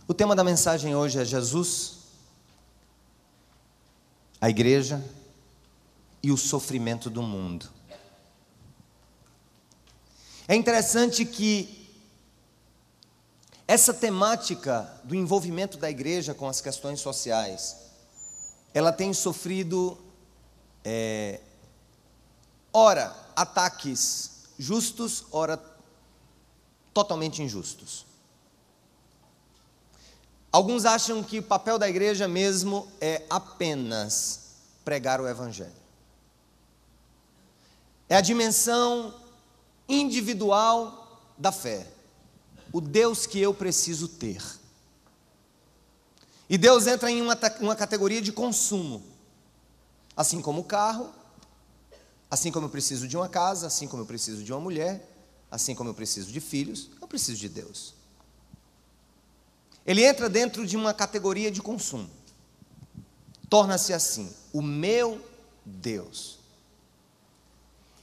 O tema da mensagem hoje é Jesus, a igreja e o sofrimento do mundo. É interessante que essa temática do envolvimento da igreja com as questões sociais, ela tem sofrido, ora ataques justos, ora totalmente injustos. Alguns acham que o papel da igreja mesmo é apenas pregar o evangelho. É a dimensão individual da fé. O Deus que eu preciso ter. E Deus entra em uma categoria de consumo. Assim como o carro, assim como eu preciso de uma casa, assim como eu preciso de uma mulher, assim como eu preciso de filhos, eu preciso de Deus. Ele entra dentro de uma categoria de consumo. Torna-se assim, o meu Deus.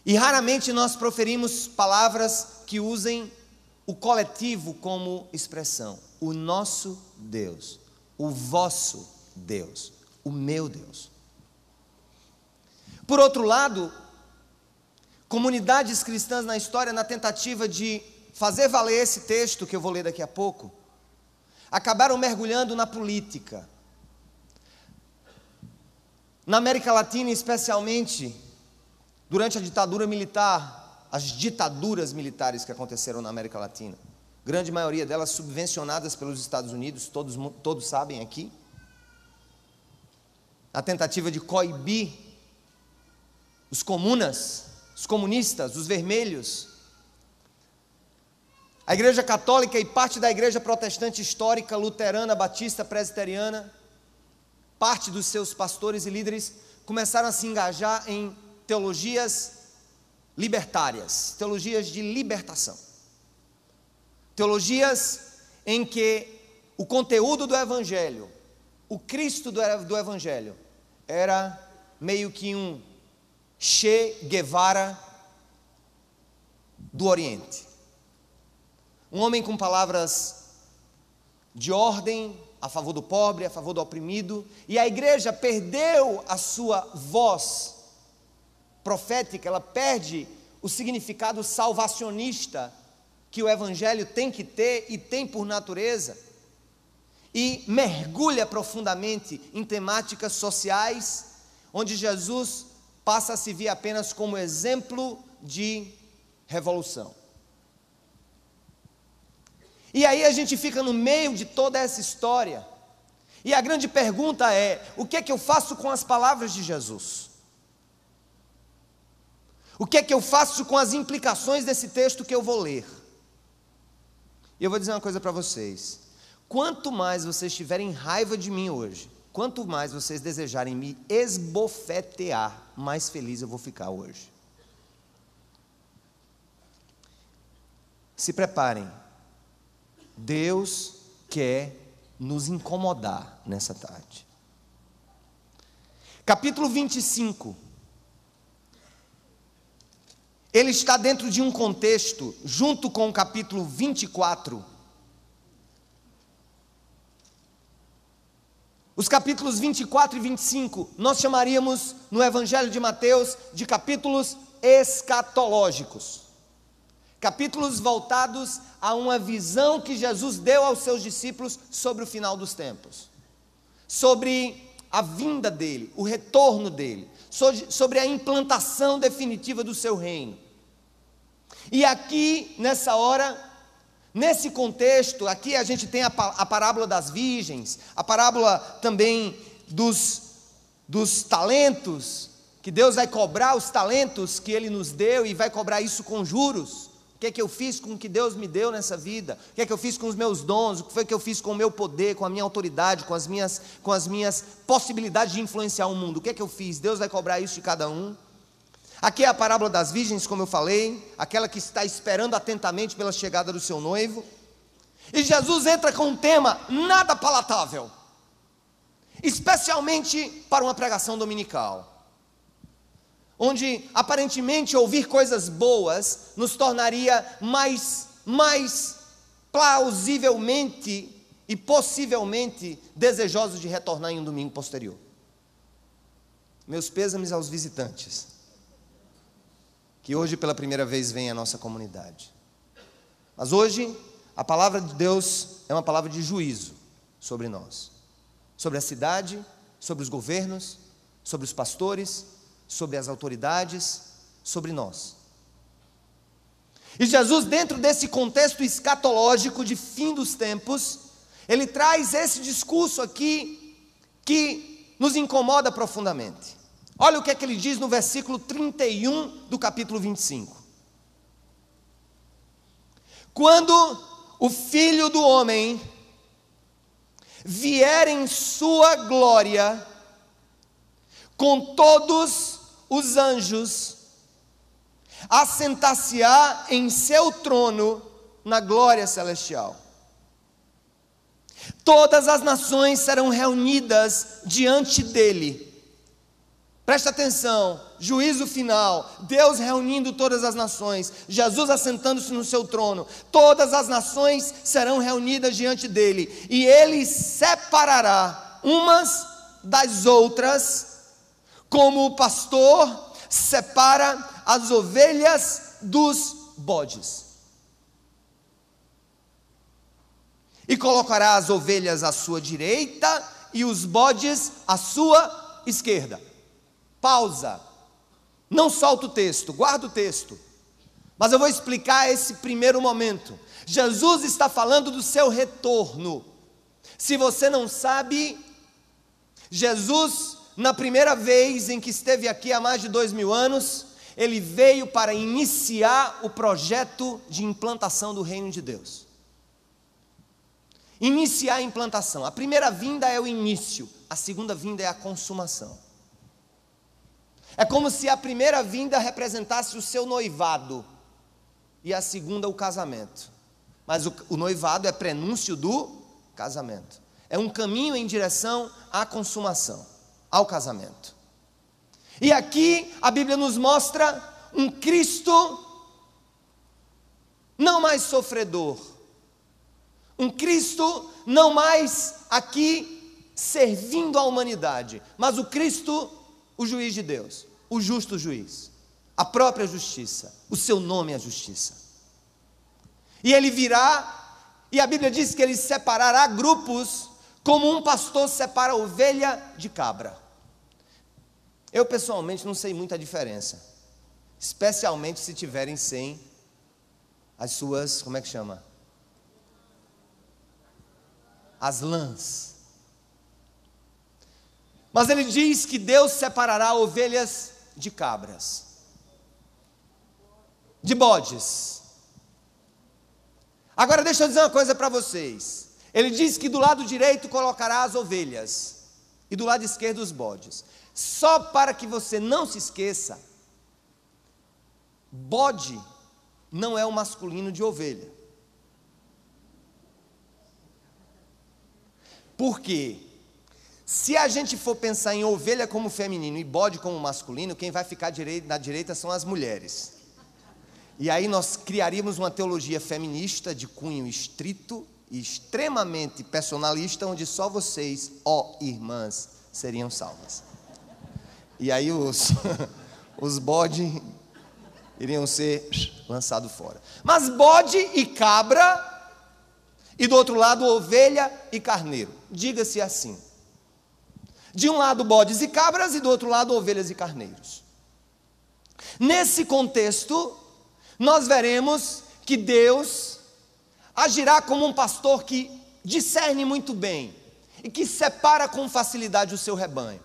E raramente nós proferimos palavras que usem o coletivo como expressão. O nosso Deus, o vosso Deus, o meu Deus. Por outro lado, comunidades cristãs na história, na tentativa de fazer valer esse texto que eu vou ler daqui a pouco, acabaram mergulhando na política. Na América Latina, especialmente, durante a ditadura militar, as ditaduras militares que aconteceram na América Latina, grande maioria delas subvencionadas pelos Estados Unidos, todos sabem aqui, a tentativa de coibir os comunas, os comunistas, os vermelhos. A Igreja Católica e parte da Igreja Protestante histórica, luterana, batista, presbiteriana, parte dos seus pastores e líderes começaram a se engajar em teologias libertárias, teologias de libertação. Teologias em que o conteúdo do Evangelho, o Cristo do Evangelho, era meio que um Che Guevara do Oriente. Um homem com palavras de ordem, a favor do pobre, a favor do oprimido, e a igreja perdeu a sua voz profética, ela perde o significado salvacionista que o evangelho tem que ter e tem por natureza, e mergulha profundamente em temáticas sociais, onde Jesus passa a se ver apenas como exemplo de revolução. E aí a gente fica no meio de toda essa história, e a grande pergunta é, o que é que eu faço com as palavras de Jesus? O que é que eu faço com as implicações desse texto que eu vou ler? E eu vou dizer uma coisa para vocês, quanto mais vocês tiverem raiva de mim hoje, quanto mais vocês desejarem me esbofetear, mais feliz eu vou ficar hoje. Se preparem. Deus quer nos incomodar nessa tarde. Capítulo 25. Ele está dentro de um contexto, junto com o capítulo 24. Os capítulos 24 e 25, nós chamaríamos no Evangelho de Mateus de capítulos escatológicos. Capítulos voltados a uma visão que Jesus deu aos seus discípulos sobre o final dos tempos, sobre a vinda dele, o retorno dele, sobre a implantação definitiva do seu reino. E aqui, nessa hora, nesse contexto, aqui a gente tem a parábola das virgens, a parábola também dos talentos, que Deus vai cobrar os talentos que Ele nos deu e vai cobrar isso com juros. O que é que eu fiz com o que Deus me deu nessa vida? O que é que eu fiz com os meus dons? O que foi que eu fiz com o meu poder, com a minha autoridade, com as minhas possibilidades de influenciar o mundo? O que é que eu fiz? Deus vai cobrar isso de cada um. Aqui é a parábola das virgens, como eu falei, aquela que está esperando atentamente pela chegada do seu noivo. E Jesus entra com um tema nada palatável, especialmente para uma pregação dominical, onde aparentemente ouvir coisas boas nos tornaria mais plausivelmente e possivelmente desejosos de retornar em um domingo posterior. Meus pêsames aos visitantes, que hoje pela primeira vez vêm à nossa comunidade. Mas hoje, a palavra de Deus é uma palavra de juízo sobre nós, sobre a cidade, sobre os governos, sobre os pastores, sobre as autoridades, sobre nós. E Jesus, dentro desse contexto escatológico de fim dos tempos, ele traz esse discurso aqui que nos incomoda profundamente. Olha o que é que ele diz no versículo 31 do capítulo 25. Quando o Filho do Homem vier em sua glória, com todos os anjos, assentar-se-á em seu trono na glória celestial. Todas as nações serão reunidas diante dele. Presta atenção, juízo final, Deus reunindo todas as nações, Jesus assentando-se no seu trono, todas as nações serão reunidas diante dele, e ele separará umas das outras, como o pastor separa as ovelhas dos bodes. E colocará as ovelhas à sua direita e os bodes à sua esquerda. Pausa. Não solta o texto, guarda o texto. Mas eu vou explicar esse primeiro momento. Jesus está falando do seu retorno. Se você não sabe, Jesus, na primeira vez em que esteve aqui há mais de 2000 anos, ele veio para iniciar o projeto de implantação do reino de Deus. Iniciar a implantação. A primeira vinda é o início, a segunda vinda é a consumação. É como se a primeira vinda representasse o seu noivado e a segunda o casamento. Mas o noivado é prenúncio do casamento. É um caminho em direção à consumação, ao casamento. E aqui a Bíblia nos mostra um Cristo não mais sofredor, um Cristo não mais aqui servindo a humanidade, mas o Cristo, o juiz de Deus, o justo juiz, a própria justiça, o seu nome é justiça. E ele virá, e a Bíblia diz que ele separará grupos, como um pastor separa a ovelha de cabra. Eu pessoalmente não sei muita diferença, especialmente se tiverem sem as suas, como é que chama? As lãs. Mas ele diz que Deus separará ovelhas de cabras, de bodes. Agora deixa eu dizer uma coisa para vocês. Ele diz que do lado direito colocará as ovelhas e do lado esquerdo os bodes. Só para que você não se esqueça, bode não é o masculino de ovelha. Por quê? Se a gente for pensar em ovelha como feminino e bode como masculino, quem vai ficar na direita são as mulheres. E aí nós criaríamos uma teologia feminista de cunho estrito e extremamente personalista, onde só vocês, ó irmãs, seriam salvas. E aí os bodes iriam ser lançados fora. Mas bode e cabra, e do outro lado ovelha e carneiro. Diga-se assim. De um lado bodes e cabras e do outro lado ovelhas e carneiros. Nesse contexto, nós veremos que Deus agirá como um pastor que discerne muito bem e que separa com facilidade o seu rebanho.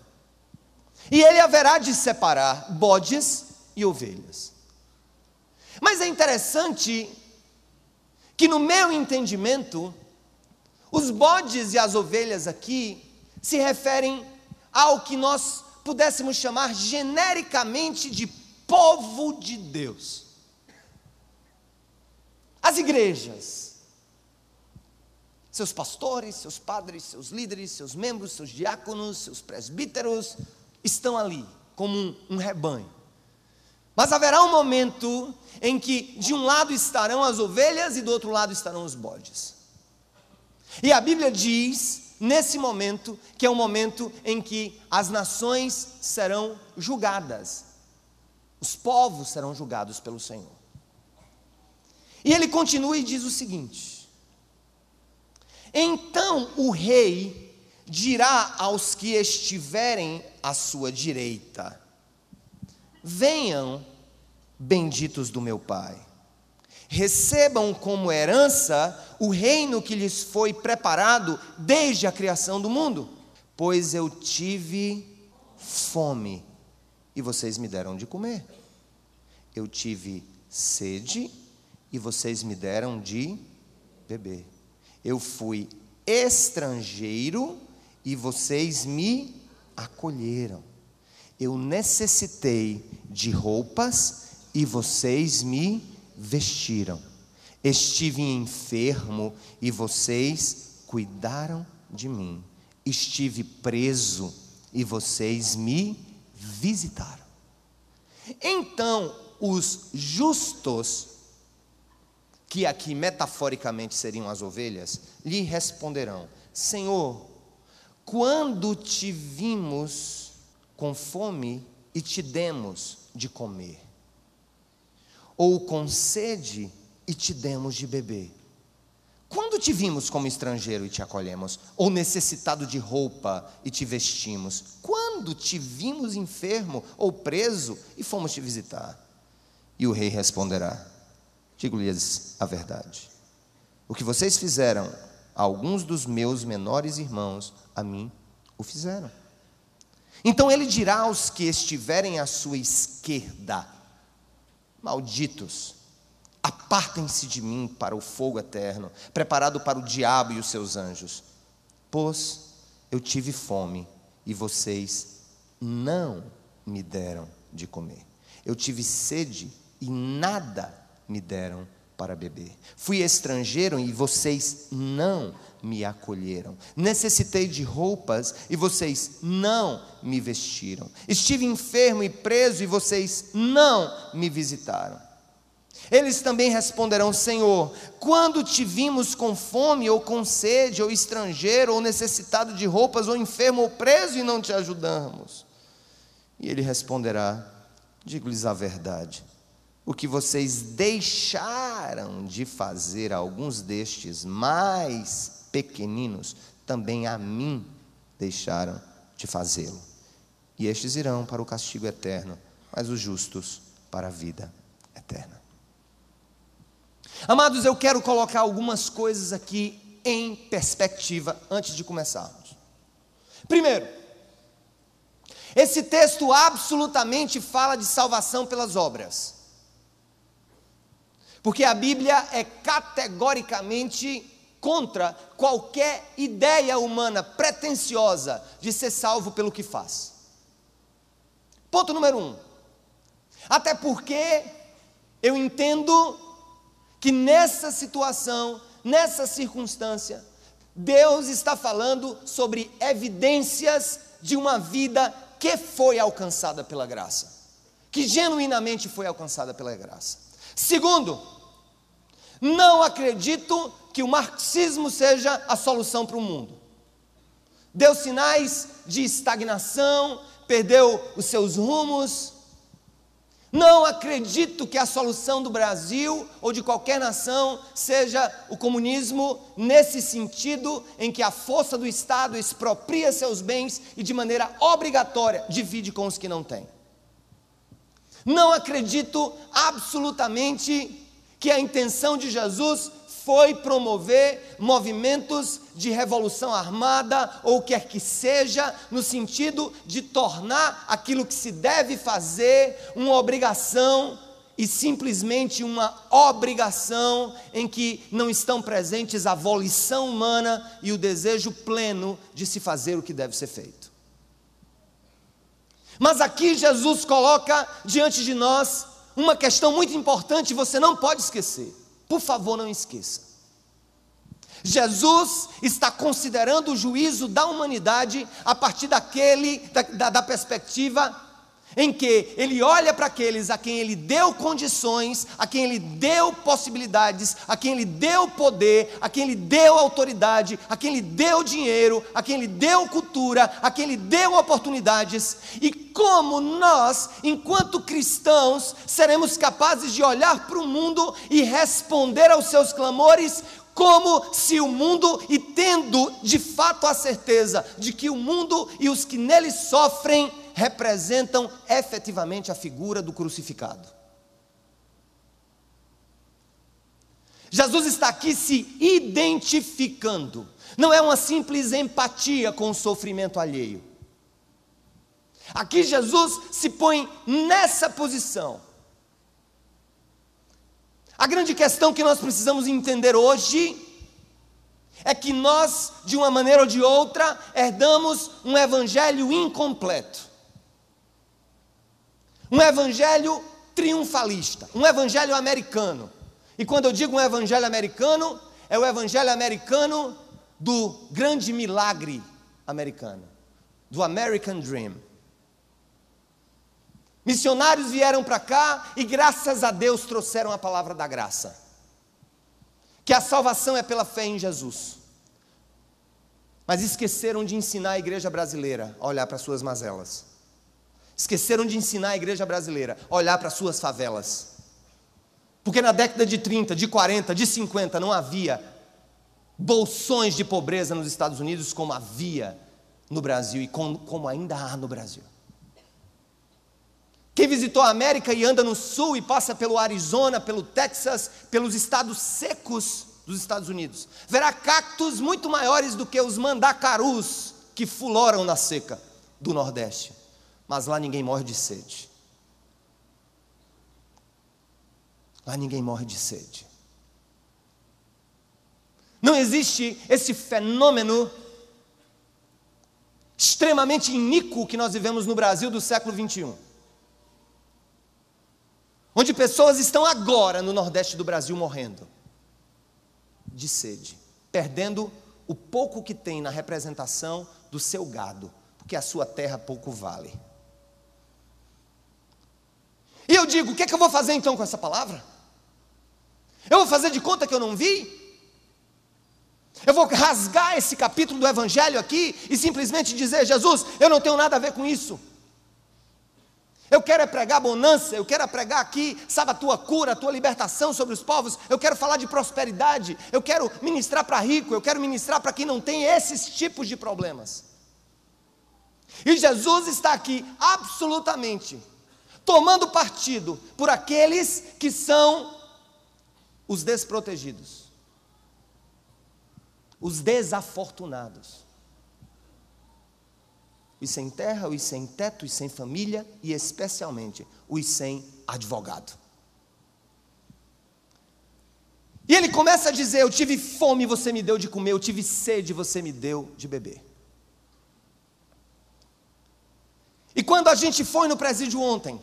E ele haverá de separar bodes e ovelhas. Mas é interessante que no meu entendimento, os bodes e as ovelhas aqui se referem ao que nós pudéssemos chamar genericamente de povo de Deus. As igrejas, seus pastores, seus padres, seus líderes, seus membros, seus diáconos, seus presbíteros, estão ali como um rebanho. Mas haverá um momento em que de um lado estarão as ovelhas e do outro lado estarão os bodes. E a Bíblia diz, nesse momento, que é um momento em que as nações serão julgadas, os povos serão julgados pelo Senhor. E ele continua e diz o seguinte: então o rei dirá aos que estiverem à sua direita: venham, benditos do meu Pai, recebam como herança o reino que lhes foi preparado desde a criação do mundo. Pois eu tive fome e vocês me deram de comer. Eu tive sede e vocês me deram de beber. Eu fui estrangeiro e vocês me acolheram. Eu necessitei de roupas e vocês me vestiram. Estive enfermo e vocês cuidaram de mim. Estive preso e vocês me visitaram. Então os justos, que aqui metaforicamente seriam as ovelhas, lhe responderão: Senhor, quando te vimos com fome e te demos de comer? Ou com sede e te demos de beber? Quando te vimos como estrangeiro e te acolhemos? Ou necessitado de roupa e te vestimos? Quando te vimos enfermo ou preso e fomos te visitar? E o rei responderá: digo-lhes a verdade. O que vocês fizeram a alguns dos meus menores irmãos, a mim o fizeram. Então ele dirá aos que estiverem à sua esquerda: malditos, apartem-se de mim para o fogo eterno, preparado para o diabo e os seus anjos. Pois eu tive fome e vocês não me deram de comer. Eu tive sede e nada me deram para beber. Fui estrangeiro e vocês não me acolheram. Necessitei de roupas e vocês não me vestiram. Estive enfermo e preso e vocês não me visitaram. Eles também responderão: Senhor, quando te vimos com fome ou com sede, ou estrangeiro, ou necessitado de roupas, ou enfermo ou preso e não te ajudamos? E ele responderá: digo-lhes a verdade. O que vocês deixaram de fazer a alguns destes mais pequeninos, também a mim deixaram de fazê-lo. E estes irão para o castigo eterno, mas os justos para a vida eterna. Amados, eu quero colocar algumas coisas aqui em perspectiva antes de começarmos. Primeiro, esse texto absolutamente fala de salvação pelas obras. Porque a Bíblia é categoricamente contra qualquer ideia humana pretensiosa de ser salvo pelo que faz. Ponto número 1. Até porque eu entendo que nessa situação, nessa circunstância, Deus está falando sobre evidências de uma vida que foi alcançada pela graça, que genuinamente foi alcançada pela graça. Segundo, não acredito que o marxismo seja a solução para o mundo. Deu sinais de estagnação, perdeu os seus rumos. Não acredito que a solução do Brasil ou de qualquer nação seja o comunismo, nesse sentido em que a força do Estado expropria seus bens e de maneira obrigatória divide com os que não têm. Não acredito absolutamente que a intenção de Jesus foi promover movimentos de revolução armada, ou quer que seja, no sentido de tornar aquilo que se deve fazer uma obrigação, e simplesmente uma obrigação em que não estão presentes a volição humana e o desejo pleno de se fazer o que deve ser feito. Mas aqui Jesus coloca diante de nós uma questão muito importante, você não pode esquecer. Por favor, não esqueça. Jesus está considerando o juízo da humanidade a partir da perspectiva em que ele olha para aqueles a quem ele deu condições, a quem ele deu possibilidades, a quem ele deu poder, a quem ele deu autoridade, a quem ele deu dinheiro, a quem ele deu cultura, a quem ele deu oportunidades, e como nós, enquanto cristãos, seremos capazes de olhar para o mundo e responder aos seus clamores, como se o mundo, e tendo de fato a certeza de que o mundo e os que nele sofrem representam efetivamente a figura do crucificado. Jesus está aqui se identificando, não é uma simples empatia com o sofrimento alheio. Aqui Jesus se põe nessa posição. A grande questão que nós precisamos entender hoje é que nós, de uma maneira ou de outra, herdamos um evangelho incompleto. Um evangelho triunfalista, um evangelho americano. E quando eu digo um evangelho americano, é o evangelho americano do grande milagre americano, do American Dream. Missionários vieram para cá e graças a Deus trouxeram a palavra da graça, que a salvação é pela fé em Jesus. Mas esqueceram de ensinar a igreja brasileira a olhar para suas mazelas. Esqueceram de ensinar a igreja brasileira a olhar para suas favelas. Porque na década de 30, de 40, de 50 não havia bolsões de pobreza nos Estados Unidos como havia no Brasil e como ainda há no Brasil. Quem visitou a América e anda no sul e passa pelo Arizona, pelo Texas, pelos estados secos dos Estados Unidos, verá cactos muito maiores do que os mandacarus que fuloram na seca do Nordeste. Mas lá ninguém morre de sede. Lá ninguém morre de sede. Não existe esse fenômeno extremamente iníquo que nós vivemos no Brasil do século 21. Onde pessoas estão agora no Nordeste do Brasil morrendo de sede, perdendo o pouco que tem na representação do seu gado, porque a sua terra pouco vale. E eu digo, o que é que eu vou fazer então com essa palavra? Eu vou fazer de conta que eu não vi? Eu vou rasgar esse capítulo do Evangelho aqui e simplesmente dizer, Jesus, eu não tenho nada a ver com isso. Eu quero é pregar bonança, eu quero é pregar aqui, sabe, a tua cura, a tua libertação sobre os povos, eu quero falar de prosperidade, eu quero ministrar para rico, eu quero ministrar para quem não tem esses tipos de problemas. E Jesus está aqui absolutamente tomando partido por aqueles que são os desprotegidos, os desafortunados, os sem terra, os sem teto, os sem família e especialmente os sem advogado. E ele começa a dizer, eu tive fome, você me deu de comer, eu tive sede, você me deu de beber. E quando a gente foi no presídio ontem,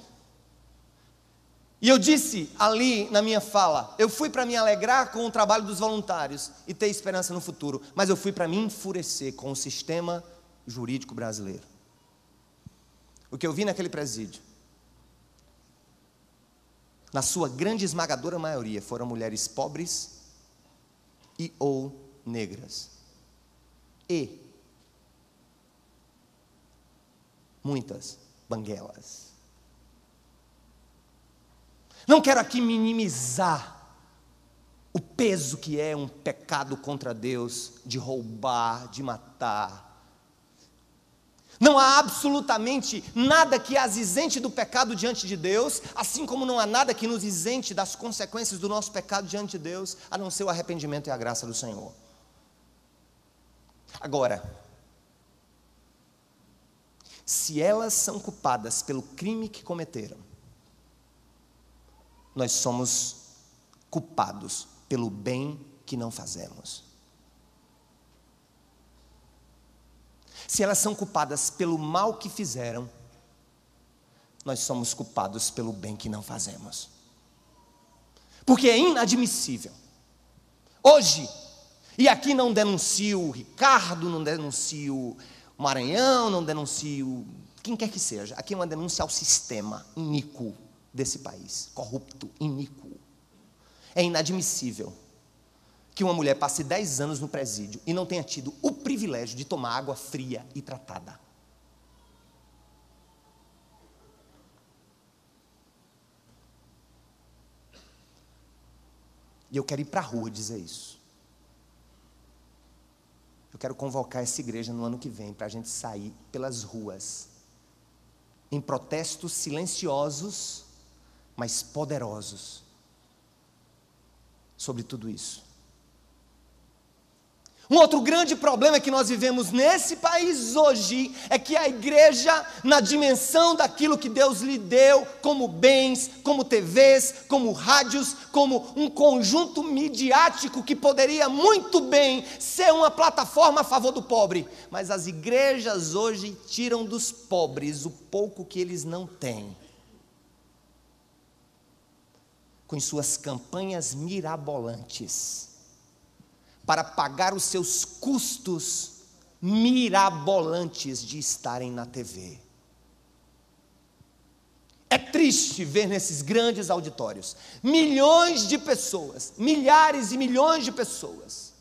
e eu disse ali na minha fala, eu fui para me alegrar com o trabalho dos voluntários e ter esperança no futuro, mas eu fui para me enfurecer com o sistema jurídico brasileiro. O que eu vi naquele presídio, na sua grande esmagadora maioria, foram mulheres pobres e ou negras. E muitas banguelas. Não quero aqui minimizar o peso que é um pecado contra Deus, de roubar, de matar. Não há absolutamente nada que as isente do pecado diante de Deus, assim como não há nada que nos isente das consequências do nosso pecado diante de Deus, a não ser o arrependimento e a graça do Senhor. Agora, se elas são culpadas pelo crime que cometeram, nós somos culpados pelo bem que não fazemos. Se elas são culpadas pelo mal que fizeram, nós somos culpados pelo bem que não fazemos. Porque é inadmissível. Hoje, e aqui não denuncio o Ricardo, não denuncio o Maranhão, não denuncio quem quer que seja. Aqui é uma denúncia ao sistema iníquo desse país, corrupto, iníquo. É inadmissível que uma mulher passe 10 anos no presídio e não tenha tido o privilégio de tomar água fria e tratada. E eu quero ir para a rua dizer isso. Eu quero convocar essa igreja no ano que vem para a gente sair pelas ruas, em protestos silenciosos, mas poderosos, sobre tudo isso. Um outro grande problema que nós vivemos nesse país hoje é que a igreja, na dimensão daquilo que Deus lhe deu, como bens, como TVs, como rádios, como um conjunto midiático que poderia muito bem ser uma plataforma a favor do pobre, mas as igrejas hoje tiram dos pobres o pouco que eles não têm, com suas campanhas mirabolantes, para pagar os seus custos mirabolantes de estarem na TV. É triste ver nesses grandes auditórios milhões de pessoas, milhares e milhões de pessoas,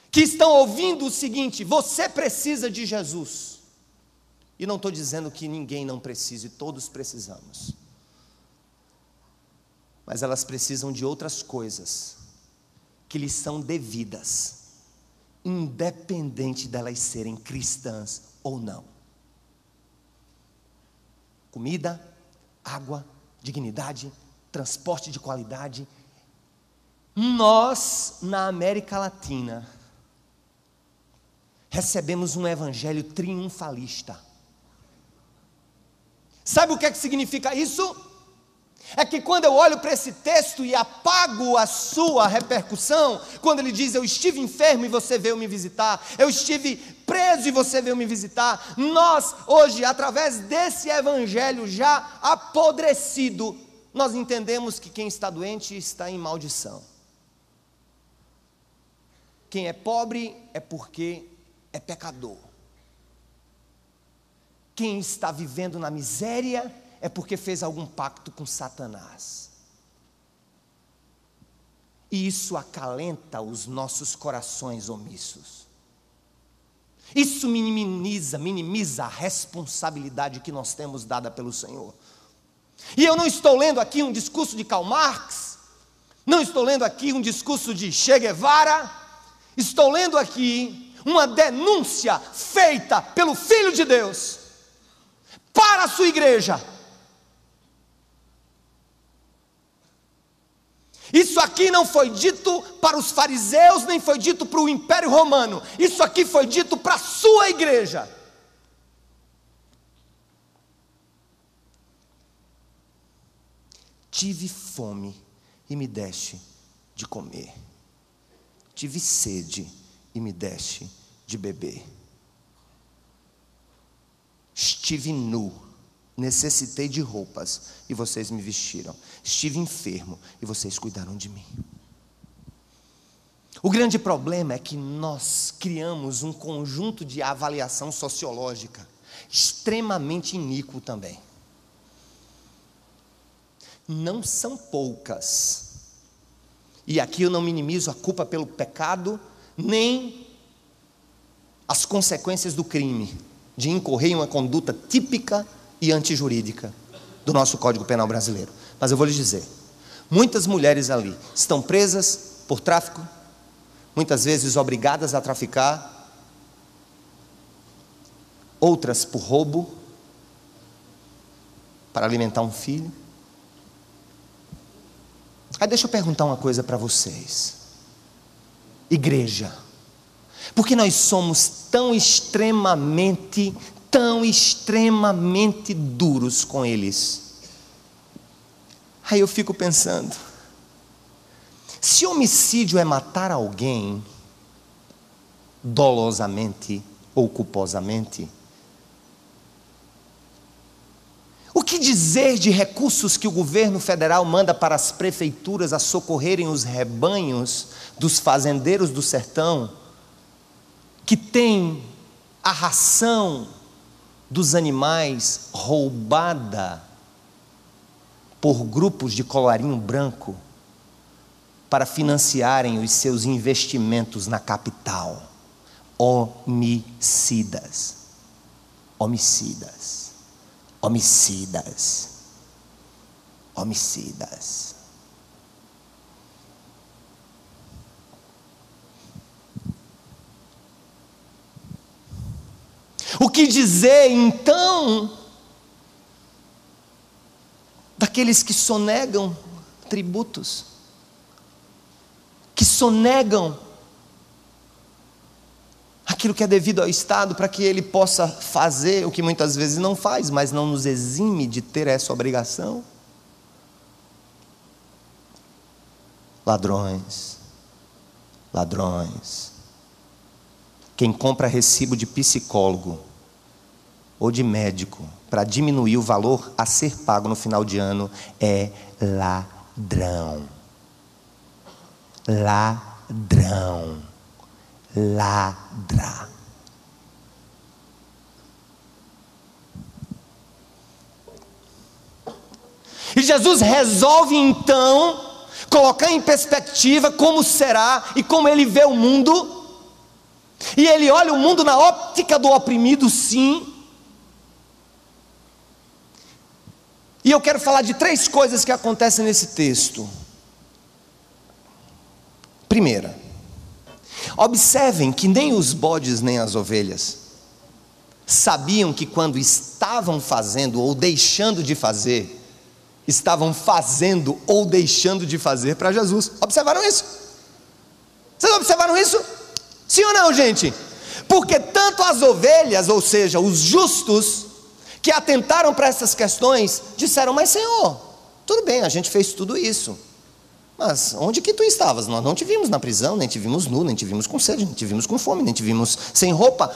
que estão ouvindo o seguinte: você precisa de Jesus. E não estou dizendo que ninguém não precise, todos precisamos, mas elas precisam de outras coisas que lhes são devidas, independente delas serem cristãs ou não. Comida, água, dignidade, transporte de qualidade. Nós, na América Latina, recebemos um evangelho triunfalista. Sabe o que significa isso? É que quando eu olho para esse texto e apago a sua repercussão, quando ele diz: eu estive enfermo e você veio me visitar, eu estive preso e você veio me visitar, nós hoje, através desse evangelho já apodrecido, nós entendemos que quem está doente está em maldição. Quem é pobre é porque é pecador. Quem está vivendo na miséria é porque fez algum pacto com Satanás. E isso acalenta os nossos corações omissos. Isso minimiza a responsabilidade que nós temos dada pelo Senhor. E eu não estou lendo aqui um discurso de Karl Marx, não estou lendo aqui um discurso de Che Guevara, estou lendo aqui uma denúncia feita pelo Filho de Deus para a sua igreja. Isso aqui não foi dito para os fariseus, nem foi dito para o Império Romano. Isso aqui foi dito para a sua igreja. Tive fome e me deste de comer. Tive sede e me deste de beber. Estive nu, necessitei de roupas e vocês me vestiram. Estive enfermo e vocês cuidaram de mim. O grande problema é que nós criamos um conjunto de avaliação sociológica extremamente iníquo também. Não são poucas, e aqui eu não minimizo a culpa pelo pecado, nem as consequências do crime, de incorrer em uma conduta típica e antijurídica do nosso Código Penal brasileiro. Mas eu vou lhes dizer, muitas mulheres ali estão presas por tráfico, muitas vezes obrigadas a traficar, outras por roubo, para alimentar um filho. Aí deixa eu perguntar uma coisa para vocês, igreja, por que nós somos tão extremamente duros com eles? Aí eu fico pensando, se homicídio é matar alguém dolosamente ou culposamente, o que dizer de recursos que o governo federal manda para as prefeituras a socorrerem os rebanhos dos fazendeiros do sertão, que têm a ração dos animais roubada por grupos de colarinho branco para financiarem os seus investimentos na capital. Homicidas. Homicidas. Homicidas. Homicidas. O que dizer então daqueles que sonegam tributos, que sonegam aquilo que é devido ao Estado para que ele possa fazer o que muitas vezes não faz, mas não nos exime de ter essa obrigação? Ladrões, ladrões. Quem compra recibo de psicólogo ou de médico para diminuir o valor a ser pago no final de ano é ladrão. Ladrão. Ladra. E Jesus resolve então colocar em perspectiva como será e como ele vê o mundo. E ele olha o mundo na óptica do oprimido, sim. E eu quero falar de 3 coisas que acontecem nesse texto. Primeira, observem que nem os bodes nem as ovelhas sabiam que quando estavam fazendo ou deixando de fazer, estavam fazendo ou deixando de fazer para Jesus. Observaram isso? Vocês observaram isso? Sim ou não, gente? Porque tanto as ovelhas, ou seja, os justos, que atentaram para essas questões, disseram: mas Senhor, tudo bem, a gente fez tudo isso, mas onde que tu estavas? Nós não te vimos na prisão, nem te vimos nu, nem te vimos com sede, nem te vimos com fome, nem te vimos sem roupa.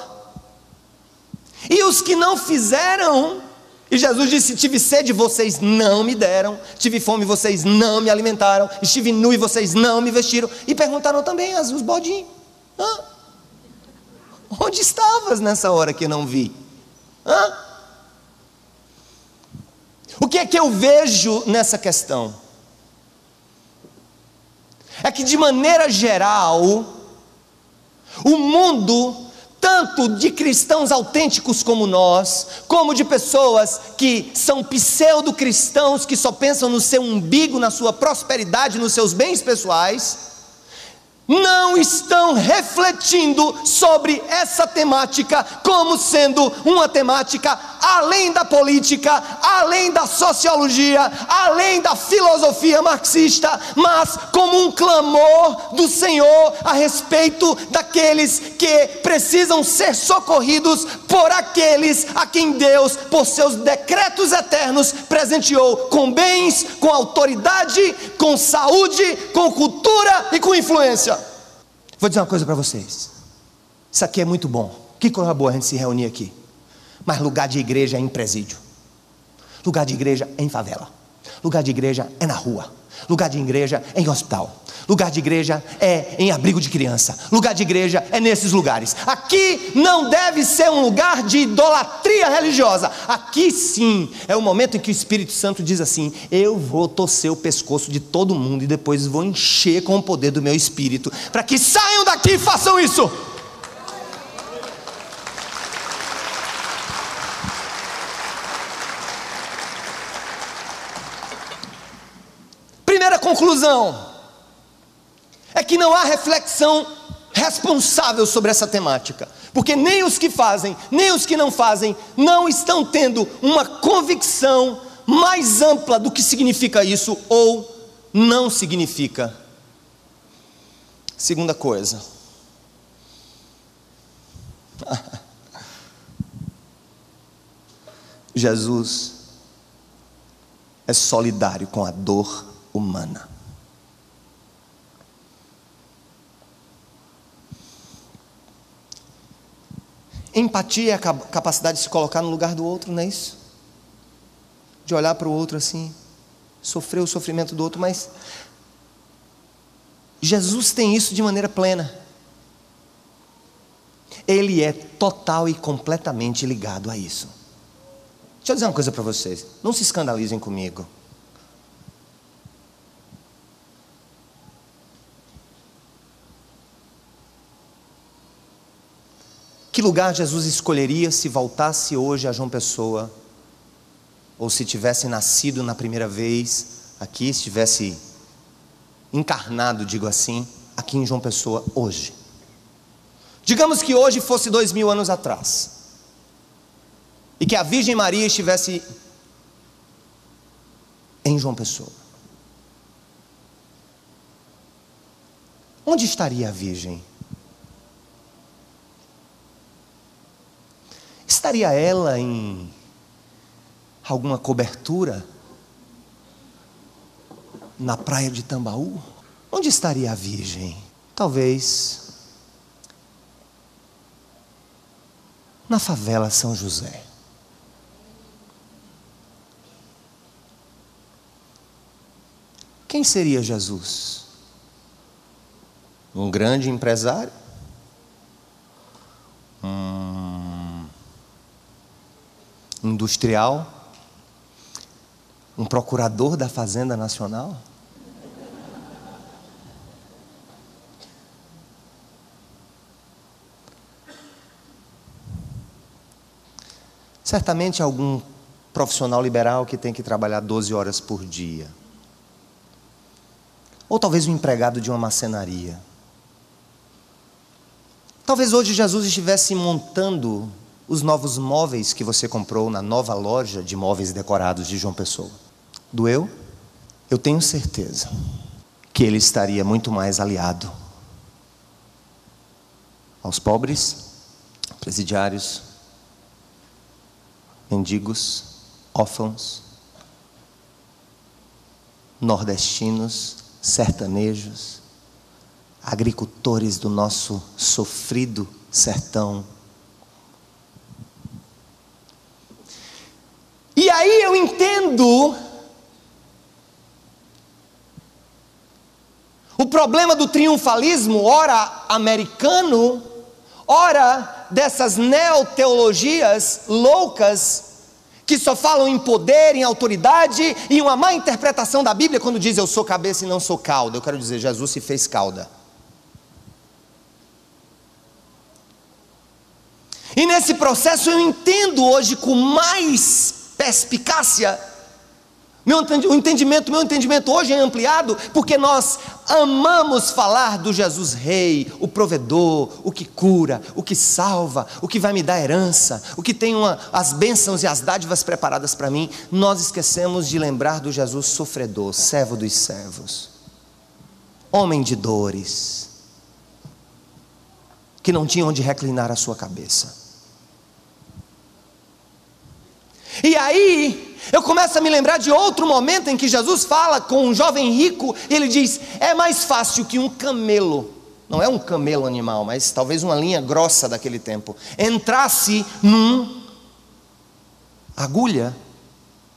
E os que não fizeram, e Jesus disse: tive sede, vocês não me deram, tive fome, vocês não me alimentaram, estive nu e vocês não me vestiram. E perguntaram também os bodinhos: onde estavas nessa hora que eu não vi? O que é que eu vejo nessa questão? É que de maneira geral, o mundo, tanto de cristãos autênticos como nós, como de pessoas que são pseudo-cristãos, que só pensam no seu umbigo, na sua prosperidade, nos seus bens pessoais, não estão refletindo sobre essa temática como sendo uma temática além da política, além da sociologia, além da filosofia marxista, mas como um clamor do Senhor a respeito daqueles que precisam ser socorridos por aqueles a quem Deus, por seus decretos eternos, presenteou com bens, com autoridade, com saúde, com cultura e com influência. Vou dizer uma coisa para vocês: isso aqui é muito bom, que coisa boa a gente se reunir aqui, mas lugar de igreja é em presídio, lugar de igreja é em favela, lugar de igreja é na rua, lugar de igreja é em hospital, lugar de igreja é em abrigo de criança, lugar de igreja é nesses lugares. Aqui não deve ser um lugar de idolatria religiosa. Aqui sim é o momento em que o Espírito Santo diz assim: eu vou torcer o pescoço de todo mundo e depois vou encher com o poder do meu Espírito, para que saiam daqui e façam isso. Primeira conclusão é que não há reflexão responsável sobre essa temática, porque nem os que fazem, nem os que não fazem, não estão tendo uma convicção mais ampla do que significa isso ou não significa. Segunda coisa, Jesus é solidário com a dor humana. Empatia é a capacidade de se colocar no lugar do outro, não é isso? De olhar para o outro assim, sofrer o sofrimento do outro, mas Jesus tem isso de maneira plena. Ele é total e completamente ligado a isso. Deixa eu dizer uma coisa para vocês, não se escandalizem comigo. Que lugar Jesus escolheria se voltasse hoje a João Pessoa, ou se tivesse nascido na primeira vez aqui, se tivesse encarnado, digo assim, aqui em João Pessoa hoje? Digamos que hoje fosse 2000 anos atrás, e que a Virgem Maria estivesse em João Pessoa. Onde estaria a Virgem? Estaria ela em alguma cobertura na praia de Tambaú? Onde estaria a Virgem? Talvez na favela São José. Quem seria Jesus? Um grande empresário? Industrial? Um procurador da Fazenda Nacional? Certamente algum profissional liberal que tem que trabalhar 12 horas por dia. Ou talvez um empregado de uma marcenaria. Talvez hoje Jesus estivesse montando os novos móveis que você comprou na nova loja de móveis decorados de João Pessoa. Doeu? Eu tenho certeza que ele estaria muito mais aliado aos pobres, presidiários, mendigos, órfãos, nordestinos, sertanejos, agricultores do nosso sofrido sertão. E aí eu entendo o problema do triunfalismo, ora americano, ora dessas neoteologias loucas, que só falam em poder, em autoridade, e uma má interpretação da Bíblia, quando diz eu sou cabeça e não sou cauda. Eu quero dizer, Jesus se fez cauda. E nesse processo eu entendo hoje com mais perspicácia, meu entendimento hoje é ampliado, porque nós amamos falar do Jesus Rei, o provedor, o que cura, o que salva, o que vai me dar herança, o que tem as bênçãos e as dádivas preparadas para mim. Nós esquecemos de lembrar do Jesus sofredor, servo dos servos, homem de dores, que não tinha onde reclinar a sua cabeça. E aí, eu começo a me lembrar de outro momento em que Jesus fala com um jovem rico, e ele diz, é mais fácil que um camelo, não é um camelo animal, mas talvez uma linha grossa daquele tempo, entrasse num agulha,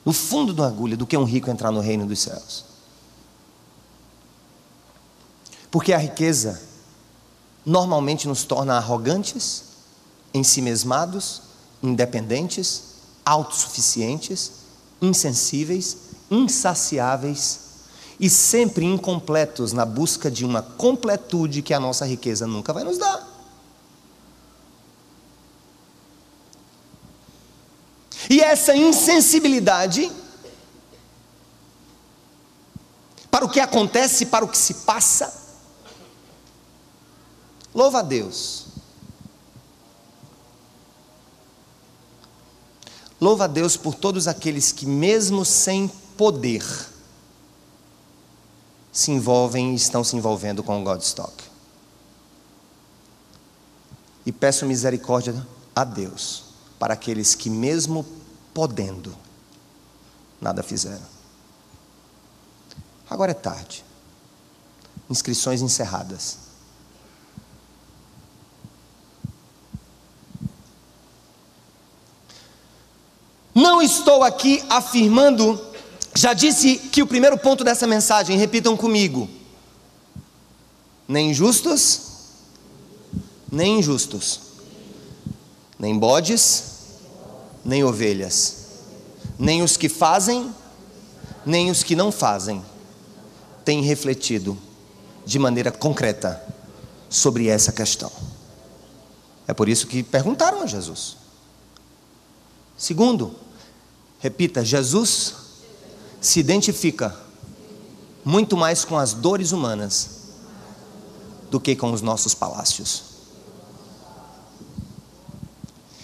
no fundo de uma agulha, do que um rico entrar no reino dos céus. Porque a riqueza normalmente nos torna arrogantes, ensimesmados, independentes, autossuficientes, insensíveis, insaciáveis e sempre incompletos na busca de uma completude que a nossa riqueza nunca vai nos dar. E essa insensibilidade para o que acontece, para o que se passa, louva a Deus. Louva a Deus por todos aqueles que mesmo sem poder se envolvem e estão se envolvendo com o Godstock. E peço misericórdia a Deus para aqueles que mesmo podendo, nada fizeram. Agora é tarde. Inscrições encerradas. Não estou aqui afirmando, já disse que o primeiro ponto dessa mensagem, repitam comigo, nem justos, nem injustos, nem bodes, nem ovelhas, nem os que fazem, nem os que não fazem têm refletido de maneira concreta sobre essa questão. É por isso que perguntaram a Jesus. Segundo, repita, Jesus se identifica muito mais com as dores humanas do que com os nossos palácios.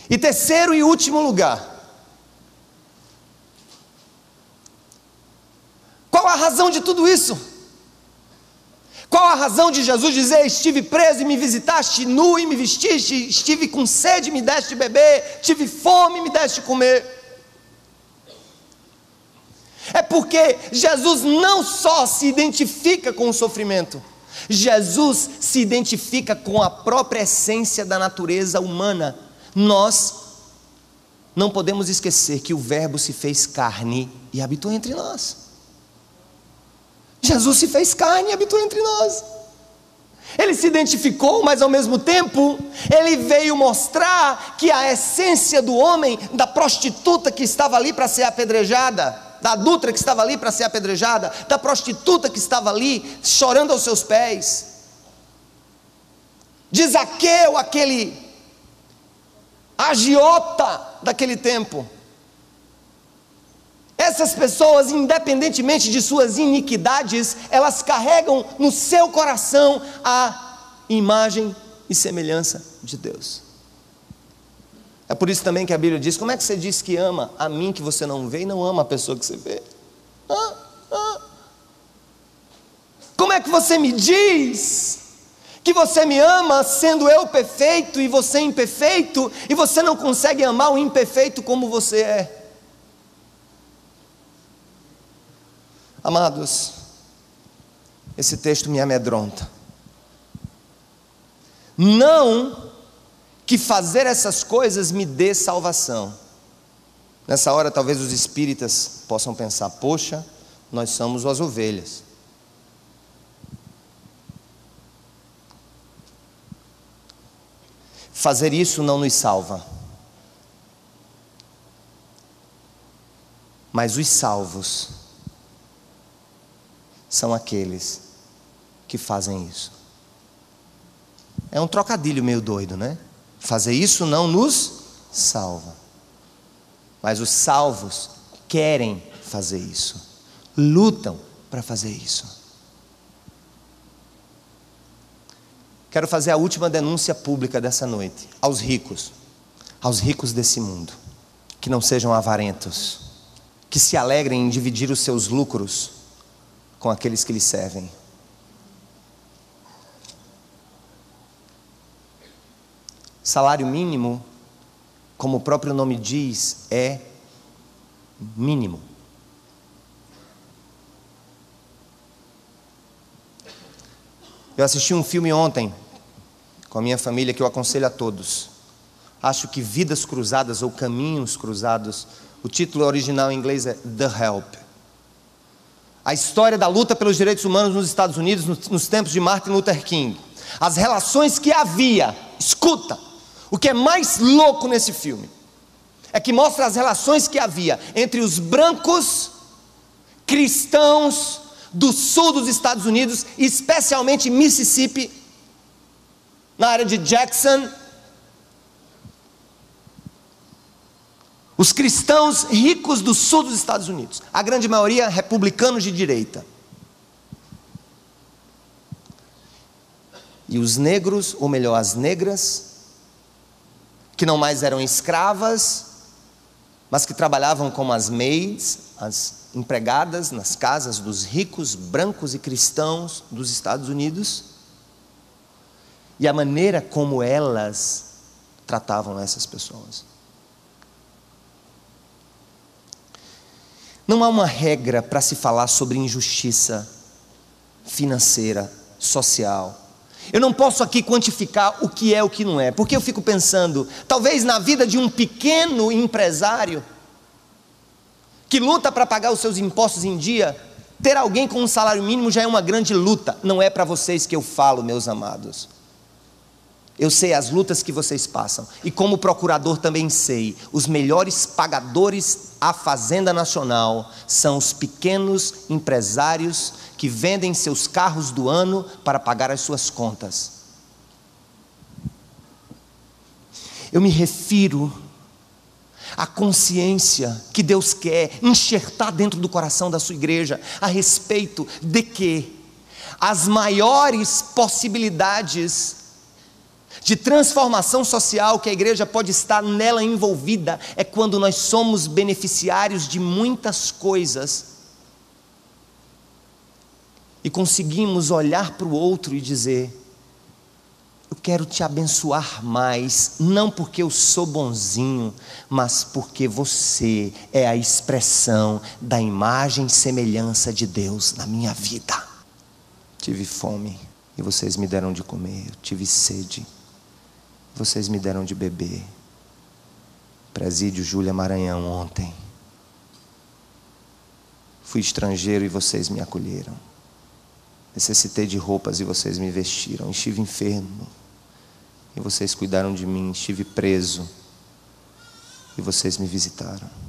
E terceiro e último lugar, qual a razão de tudo isso? Qual a razão de Jesus dizer: estive preso e me visitaste, nu e me vestiste, estive com sede e me deste de beber, tive fome e me deste de comer? É porque Jesus não só se identifica com o sofrimento, Jesus se identifica com a própria essência da natureza humana. Nós não podemos esquecer que o Verbo se fez carne e habitou entre nós. Jesus se fez carne e habitou entre nós. Ele se identificou, mas ao mesmo tempo ele veio mostrar que a essência do homem, da prostituta que estava ali para ser apedrejada, da adúltera que estava ali para ser apedrejada, da prostituta que estava ali chorando aos seus pés, de Zaqueu, aquele agiota daquele tempo. Essas pessoas, independentemente de suas iniquidades, elas carregam no seu coração a imagem e semelhança de Deus. É por isso também que a Bíblia diz: como é que você diz que ama a mim que você não vê e não ama a pessoa que você vê? Como é que você me diz que você me ama sendo eu perfeito e você imperfeito, e você não consegue amar o imperfeito como você é? Amados, esse texto me amedronta. Não que fazer essas coisas me dê salvação. Nessa hora talvez os espíritas possam pensar: poxa, nós somos as ovelhas. Fazer isso não nos salva. Mas os salvos são aqueles que fazem isso. É um trocadilho meio doido, né? Fazer isso não nos salva, mas os salvos querem fazer isso, lutam para fazer isso. Quero fazer a última denúncia pública dessa noite aos ricos desse mundo, que não sejam avarentos, que se alegrem em dividir os seus lucros com aqueles que lhes servem. Salário mínimo, como o próprio nome diz, é mínimo. Eu assisti um filme ontem com a minha família que eu aconselho a todos. Acho que Vidas Cruzadas ou Caminhos Cruzados, o título original em inglês é The Help. A história da luta pelos direitos humanos nos Estados Unidos nos tempos de Martin Luther King. As relações que havia, escuta, o que é mais louco nesse filme é que mostra as relações que havia entre os brancos cristãos do sul dos Estados Unidos, especialmente Mississippi, na área de Jackson. Os cristãos ricos do sul dos Estados Unidos, a grande maioria republicanos de direita. E os negros, ou melhor, as negras, que não mais eram escravas, mas que trabalhavam como as maids, as empregadas nas casas dos ricos, brancos e cristãos dos Estados Unidos, e a maneira como elas tratavam essas pessoas. Não há uma regra para se falar sobre injustiça financeira, social. Eu não posso aqui quantificar o que é o que não é, porque eu fico pensando, talvez na vida de um pequeno empresário que luta para pagar os seus impostos em dia, ter alguém com um salário mínimo já é uma grande luta. Não é para vocês que eu falo, meus amados. Eu sei as lutas que vocês passam, e como procurador também sei, os melhores pagadores a Fazenda Nacional são os pequenos empresários que vendem seus carros do ano para pagar as suas contas. Eu me refiro à consciência que Deus quer enxertar dentro do coração da sua igreja a respeito de que as maiores possibilidades de transformação social que a igreja pode estar nela envolvida é quando nós somos beneficiários de muitas coisas e conseguimos olhar para o outro e dizer: eu quero te abençoar mais, não porque eu sou bonzinho, mas porque você é a expressão da imagem e semelhança de Deus na minha vida. Tive fome e vocês me deram de comer, eu tive sede, vocês me deram de beber. Presídio Júlia Maranhão ontem. Fui estrangeiro e vocês me acolheram. Necessitei de roupas e vocês me vestiram. Estive enfermo e vocês cuidaram de mim. Estive preso e vocês me visitaram.